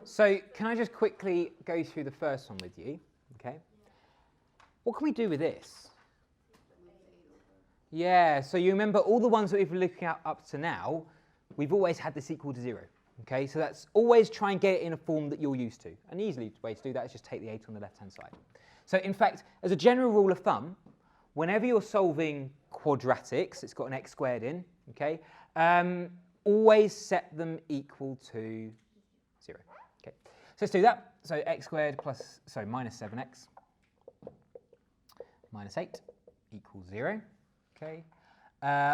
So can I just quickly go through the first one with you? Okay. What can we do with this? Yeah, so you remember all the ones that we've been looking at up to now, we've always had this equal to 0. Okay, so that's always try and get it in a form that you're used to. An easy way to do that is just take the 8 on the left-hand side. So in fact, as a general rule of thumb, whenever you're solving quadratics, it's got an x squared in, okay, always set them equal to 0. Okay, so let's do that. So x squared plus, so minus 7x minus 8 equals 0. Okay.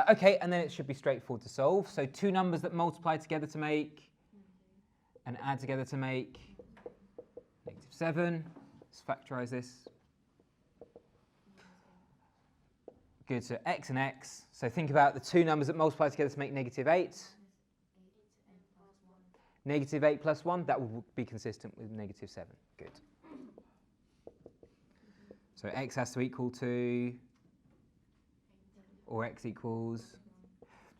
Okay, and then it should be straightforward to solve. So two numbers that multiply together to make and add together to make -7. Let's factorise this. Good, so x and x. So think about the two numbers that multiply together to make -8. -8 plus 1, that will be consistent with -7. Good. So x has to equal to, or x equals.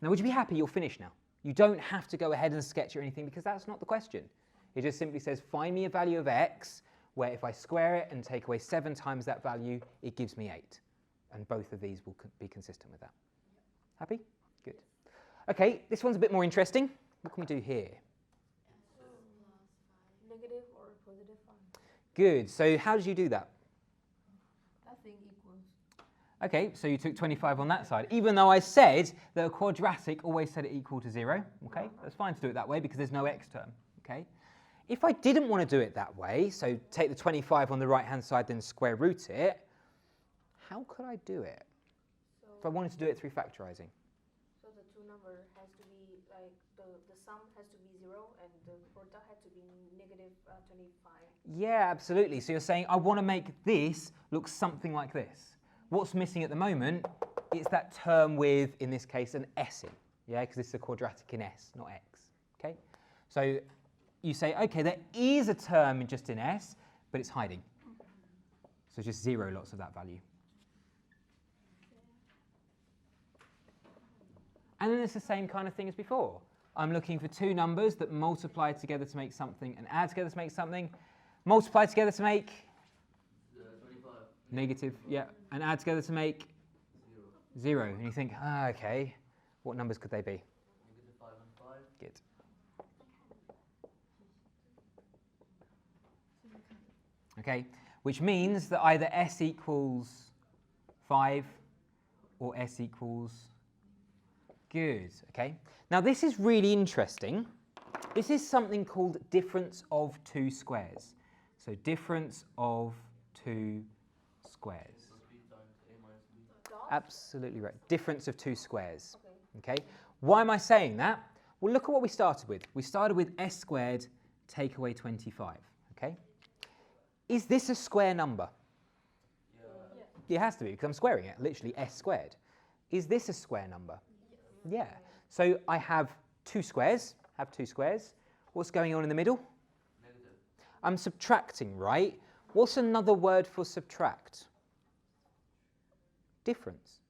Now, would you be happy you're finished now? You don't have to go ahead and sketch or anything because that's not the question. It just simply says, find me a value of x where if I square it and take away 7 times that value, it gives me 8. And both of these will be consistent with that. Happy? Good. Okay, this one's a bit more interesting. What can we do here? Negative or positive 5. Good. So how did you do that? I think equals. Okay, so you took 25 on that side, even though I said that a quadratic always set it equal to 0. Okay, that's fine to do it that way because there's no x term. Okay, if I didn't want to do it that way, so take the 25 on the right-hand side, then square root it, how could I do it? So If I wanted to do it through factorizing. So the two number has to be like the sum has to be 0 and the product has to be negative 25. Yeah, absolutely. So you're saying I want to make this look something like this. What's missing at the moment is that term with, in this case, an s in. Yeah, because this is a quadratic in s, not x. Okay, so you say, okay, there is a term just in s, but it's hiding. So just 0 lots of that value. And then it's the same kind of thing as before. I'm looking for two numbers that multiply together to make something and add together to make something. Multiply together to make 25. negative, yeah, and add together to make 0. And you think, okay, what numbers could they be? -5 and 5. Good. Okay, which means that either s equals 5 or s equals good. Okay, now this is really interesting. This is something called difference of two squares. So difference of two squares. B times a minus b. Dot? Absolutely right. Difference of two squares. Okay. Okay. Why am I saying that? Well, look at what we started with. We started with s squared take away 25. Okay. Is this a square number? Yeah. It has to be because I'm squaring it. Literally s squared. Is this a square number? Yeah. So I have two squares. Have two squares. What's going on in the middle? Negative. I'm subtracting, right? What's another word for subtract? Difference.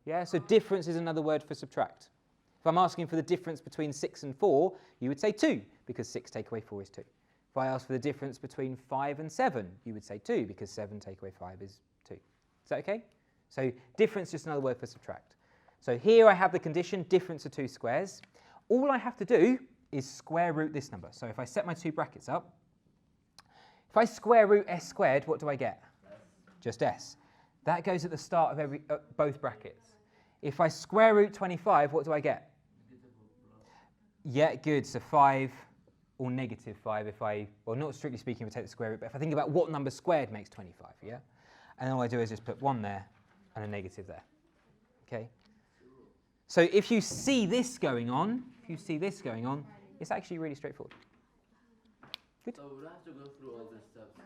Yeah, so difference is another word for subtract. If I'm asking for the difference between 6 and 4, you would say 2, because 6 take away 4 is 2. If I ask for the difference between 5 and 7, you would say 2, because 7 take away 5 is 2. Is that okay? So difference is just another word for subtract. So here I have the condition, difference of two squares. All I have to do is square root this number. So if I set my two brackets up, if I square root s squared, what do I get? Just s. That goes at the start of both brackets. If I square root 25, what do I get? Yeah, good. So 5 or negative 5 if I, well, not strictly speaking if I take the square root, but if I think about what number squared makes 25, yeah? And all I do is just put 1 there and a negative there, okay? So if you see this going on, it's actually really straightforward. Good. So we'll have to go through all these steps.